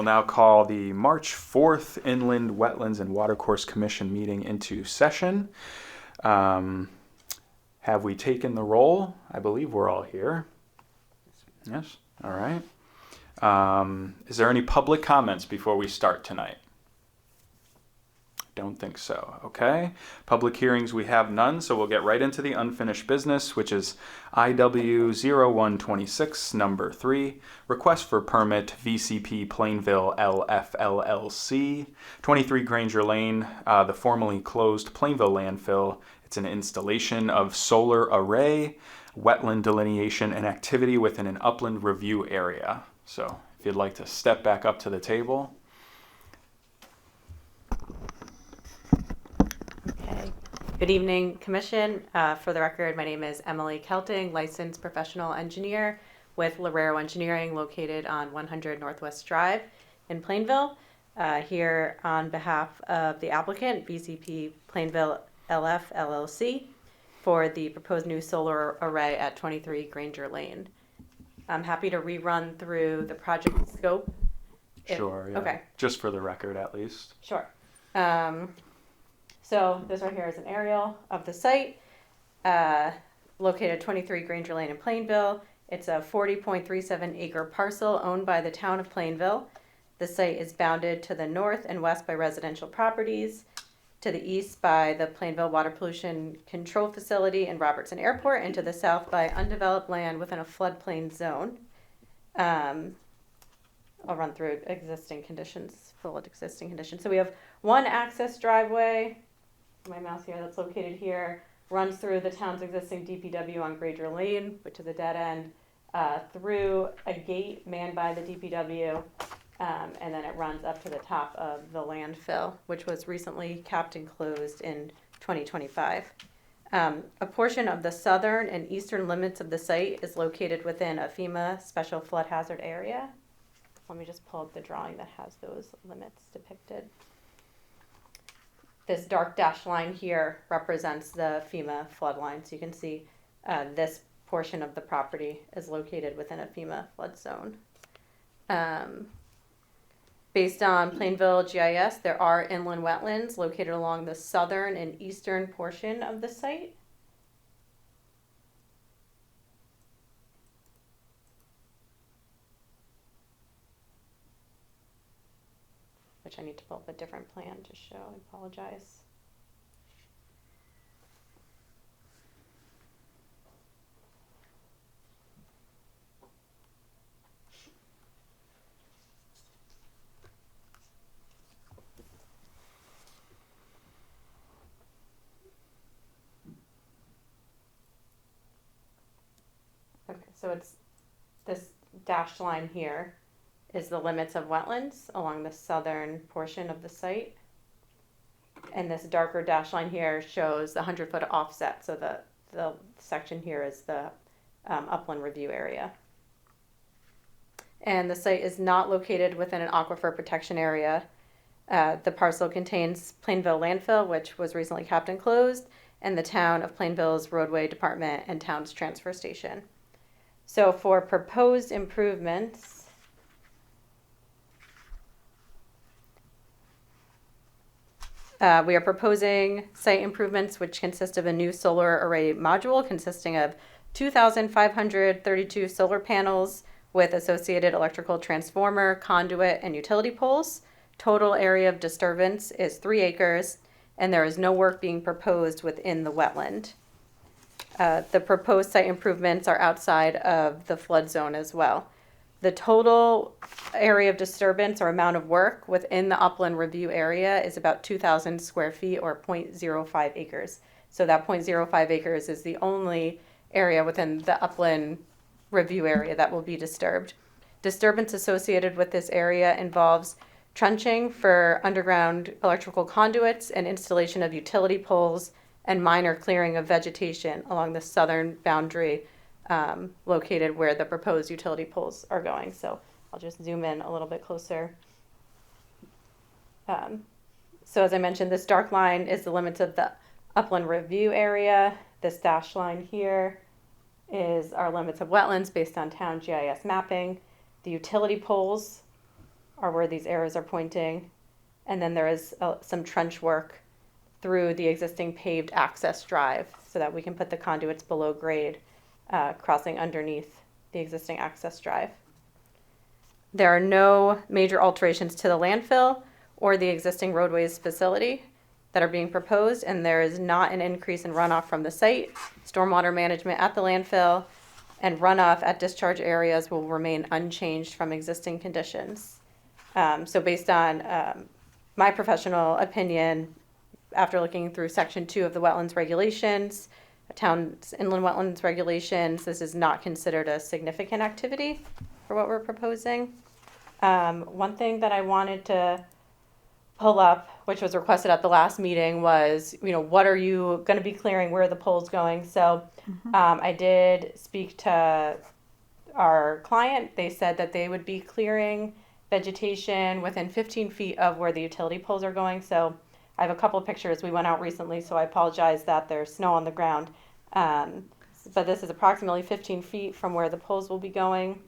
will now call the March 4th Inland Wetlands and Watercourse Commission meeting into session. Have we taken the roll? I believe we're all here. Yes? All right. Is there any public comments before we start tonight? Don't think so. Okay. Public hearings, we have none, so we'll get right into the unfinished business, which is IW 0126, number 3, request for permit VCP Plainville LFLLC, 23 Granger Lane, the formerly closed Plainville landfill. It's an installation of solar array, wetland delineation, and activity within an upland review area. So if you'd like to step back up to the table. Good evening, Commission. For the record, my name is Emily Kelting, licensed professional engineer with Lorero Engineering, located on 100 Northwest Drive in Plainville. Here on behalf of the applicant, VCP Plainville LF LLC, for the proposed new solar array at 23 Granger Lane. I'm happy to rerun through the project scope. Sure, yeah. Okay. Just for the record, at least. Sure. So this right here is an aerial of the site, located at 23 Granger Lane in Plainville. It's a 40.37 acre parcel owned by the town of Plainville. The site is bounded to the north and west by residential properties, to the east by the Plainville Water Pollution Control Facility and Robertson Airport, and to the south by undeveloped land within a floodplain zone. I'll run through existing conditions, full existing conditions. So we have one access driveway. My mouse here that's located here runs through the town's existing DPW on Granger Lane, which is a dead end, through a gate manned by the DPW, and then it runs up to the top of the landfill, which was recently capped and closed in 2025. A portion of the southern and eastern limits of the site is located within a FEMA special flood hazard area. Let me just pull up the drawing that has those limits depicted. This dark dashed line here represents the FEMA flood line. So you can see this portion of the property is located within a FEMA flood zone. Based on Plainville GIS, there are inland wetlands located along the southern and eastern portion of the site. Which I need to pull up a different plan to show. I apologize. Okay, so it's this dashed line here is the limits of wetlands along the southern portion of the site. And this darker dash line here shows the 100-foot offset. So the section here is the upland review area. And the site is not located within an aquifer protection area. The parcel contains Plainville landfill, which was recently capped and closed, and the town of Plainville's roadway department and town's transfer station. So for proposed improvements, we are proposing site improvements which consist of a new solar array module consisting of 2,532 solar panels with associated electrical transformer, conduit, and utility poles. Total area of disturbance is 3 acres, and there is no work being proposed within the wetland. The proposed site improvements are outside of the flood zone as well. The total area of disturbance or amount of work within the upland review area is about 2,000 square feet or 0.05 acres. So that 0.05 acres is the only area within the upland review area that will be disturbed. Disturbance associated with this area involves trenching for underground electrical conduits and installation of utility poles and minor clearing of vegetation along the southern boundary located where the proposed utility poles are going. So I'll just zoom in a little bit closer. So as I mentioned, this dark line is the limits of the upland review area. This dashed line here is our limits of wetlands based on town GIS mapping. The utility poles are where these arrows are pointing. And then there is some trench work through the existing paved access drive so that we can put the conduits below grade, crossing underneath the existing access drive. There are no major alterations to the landfill or the existing roadways facility that are being proposed, and there is not an increase in runoff from the site. Stormwater management at the landfill and runoff at discharge areas will remain unchanged from existing conditions. So based on my professional opinion, after looking through Section 2 of the Wetlands Regulations, town's inland wetlands regulations, this is not considered a significant activity for what we're proposing. One thing that I wanted to pull up, which was requested at the last meeting, was, what are you going to be clearing? Where are the poles going? So I did speak to our client. They said that they would be clearing vegetation within 15 feet of where the utility poles are going. So I have a couple of pictures. We went out recently, so I apologize that there's snow on the ground. But this is approximately 15 feet from where the poles will be going.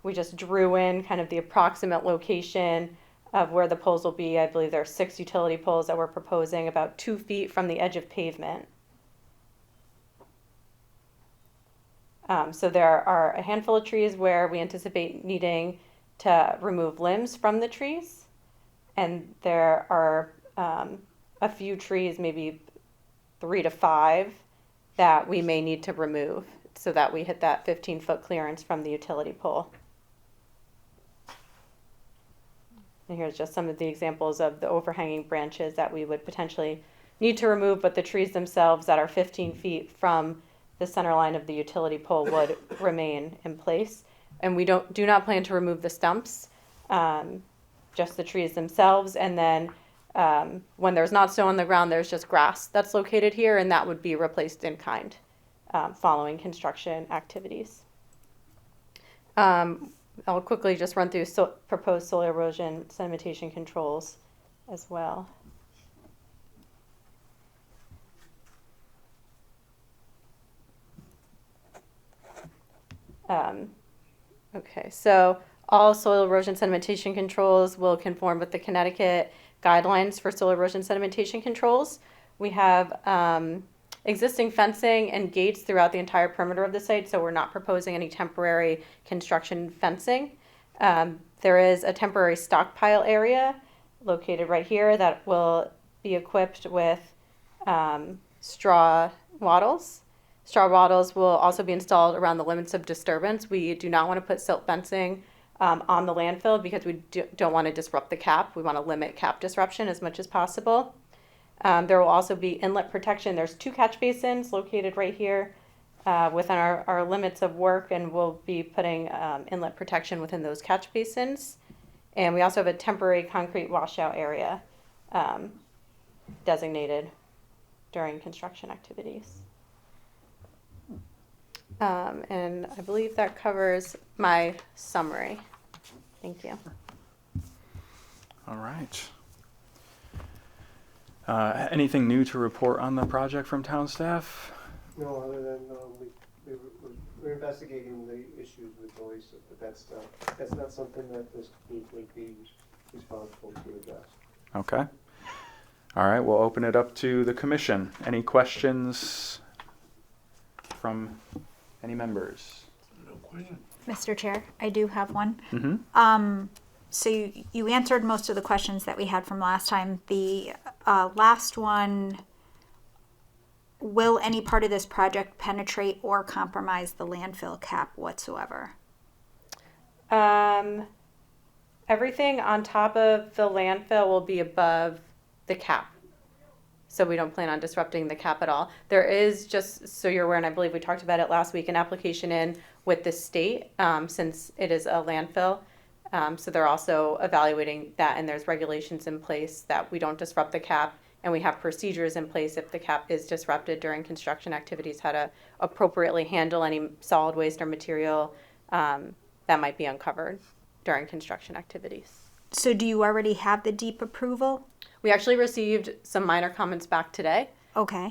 We just drew in kind of the approximate location of where the poles will be. I believe there are 6 utility poles that we're proposing, about 2 feet from the edge of pavement. So there are a handful of trees where we anticipate needing to remove limbs from the trees. And there are a few trees, maybe 3 to 5, that we may need to remove so that we hit that 15-foot clearance from the utility pole. And here's just some of the examples of the overhanging branches that we would potentially need to remove, but the trees themselves that are 15 feet from the center line of the utility pole would remain in place. And we do not plan to remove the stumps, just the trees themselves. And then when there's not snow on the ground, there's just grass that's located here, and that would be replaced in kind following construction activities. I'll quickly just run through proposed soil erosion sedimentation controls as well. Okay, so all soil erosion sedimentation controls will conform with the Connecticut guidelines for soil erosion sedimentation controls. We have existing fencing and gates throughout the entire perimeter of the site, so we're not proposing any temporary construction fencing. There is a temporary stockpile area located right here that will be equipped with straw wattles. Straw wattles will also be installed around the limits of disturbance. We do not want to put silt fencing on the landfill because we don't want to disrupt the cap. We want to limit cap disruption as much as possible. There will also be inlet protection. There's 2 catch basins located right here within our limits of work, and we'll be putting inlet protection within those catch basins. And we also have a temporary concrete washout area designated during construction activities. And I believe that covers my summary. Thank you. All right. Anything new to report on the project from town staff? No, other than we're investigating the issues with noise, but that's not something that this group would be responsible to address. Okay. All right, we'll open it up to the commission. Any questions from any members? No question. Mr. Chair, I do have one. Mm-hmm. So you answered most of the questions that we had from last time. The last one, will any part of this project penetrate or compromise the landfill cap whatsoever? Everything on top of the landfill will be above the cap. So we don't plan on disrupting the cap at all. There is, just so you're aware, and I believe we talked about it last week, an application in with the state since it is a landfill. So they're also evaluating that, and there's regulations in place that we don't disrupt the cap, and we have procedures in place if the cap is disrupted during construction activities, how to appropriately handle any solid waste or material that might be uncovered during construction activities. So do you already have the deep approval? We actually received some minor comments back today, Okay.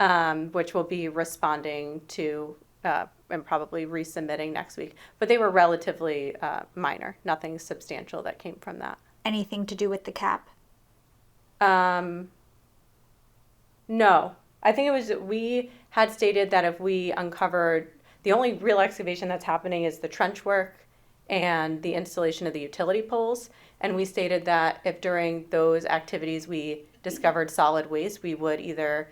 which we'll be responding to and probably resubmitting next week. But they were relatively minor, nothing substantial that came from that. Anything to do with the cap? No, I think it was, we had stated that if we uncovered, the only real excavation that's happening is the trench work and the installation of the utility poles. And we stated that if during those activities we discovered solid waste, we would either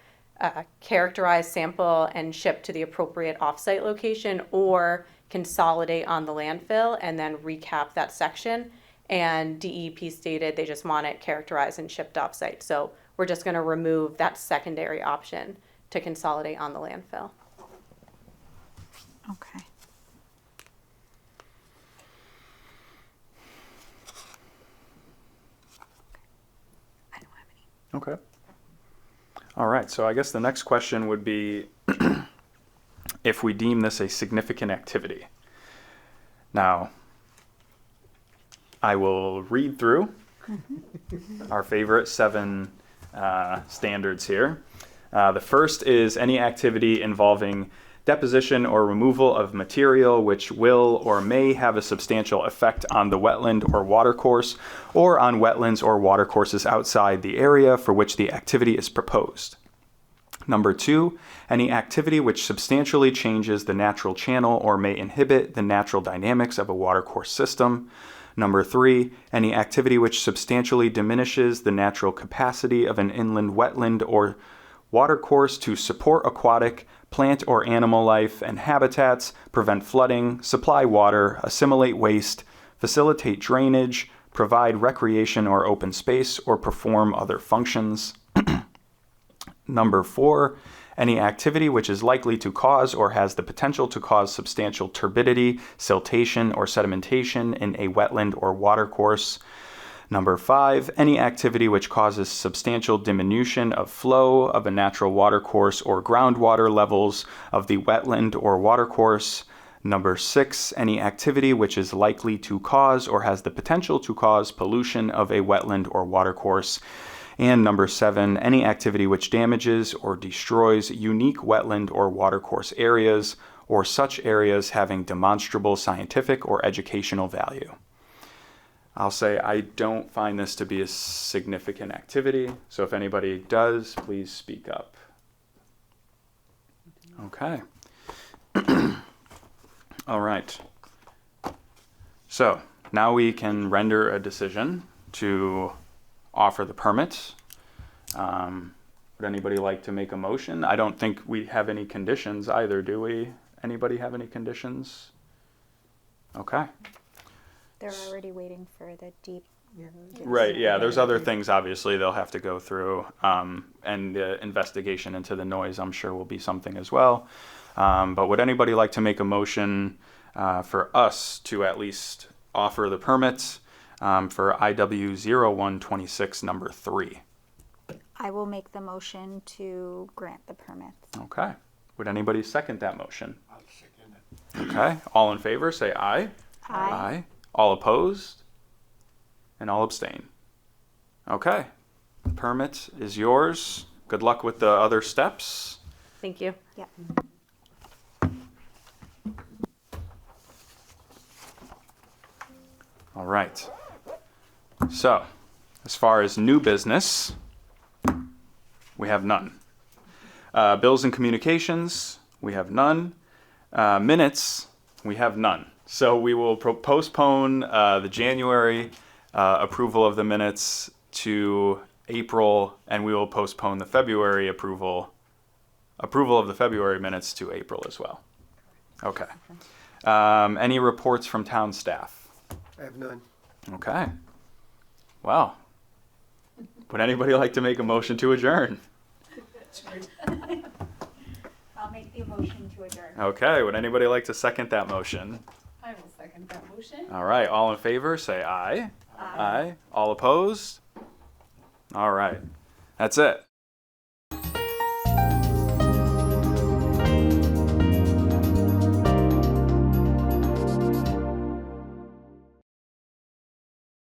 characterize, sample, and ship to the appropriate offsite location, or consolidate on the landfill and then recap that section. And DEP stated they just want it characterized and shipped offsite. So we're just going to remove that secondary option to consolidate on the landfill. Okay. I don't have any. Okay. All right, so I guess the next question would be if we deem this a significant activity. Now, I will read through our favorite 7 standards here. The first is any activity involving deposition or removal of material which will or may have a substantial effect on the wetland or watercourse, or on wetlands or watercourses outside the area for which the activity is proposed. Number 2, any activity which substantially changes the natural channel or may inhibit the natural dynamics of a watercourse system. Number 3, any activity which substantially diminishes the natural capacity of an inland wetland or watercourse to support aquatic, plant or animal life and habitats, prevent flooding, supply water, assimilate waste, facilitate drainage, provide recreation or open space, or perform other functions. Number 4, any activity which is likely to cause or has the potential to cause substantial turbidity, siltation, or sedimentation in a wetland or watercourse. Number 5, any activity which causes substantial diminution of flow of a natural watercourse or groundwater levels of the wetland or watercourse. Number 6, any activity which is likely to cause or has the potential to cause pollution of a wetland or watercourse. And number 7, any activity which damages or destroys unique wetland or watercourse areas, or such areas having demonstrable scientific or educational value. I'll say I don't find this to be a significant activity, so if anybody does, please speak up. Okay. All right. So now we can render a decision to offer the permit. Would anybody like to make a motion? I don't think we have any conditions either, do we? Anybody have any conditions? Okay. They're already waiting for the deep. Right, yeah, there's other things obviously they'll have to go through, and the investigation into the noise I'm sure will be something as well. But would anybody like to make a motion for us to at least offer the permits for IW 0126 number 3? I will make the motion to grant the permits. Okay. Would anybody second that motion? I'll second it. Okay. All in favor, say aye. Aye. All opposed? And all abstain. Okay. The permit is yours. Good luck with the other steps. Thank you. Yep. All right. So, as far as new business, we have none. Bills and communications, we have none. Minutes, we have none. So we will postpone the January approval of the minutes to April, and we will postpone the February approval of the February minutes to April as well. Okay. Any reports from town staff? I have none. Okay. Well, would anybody like to make a motion to adjourn? I'll make the motion to adjourn. Okay. Would anybody like to second that motion? I will second that motion. All right. All in favor, say aye. Aye. All opposed? All right. That's it.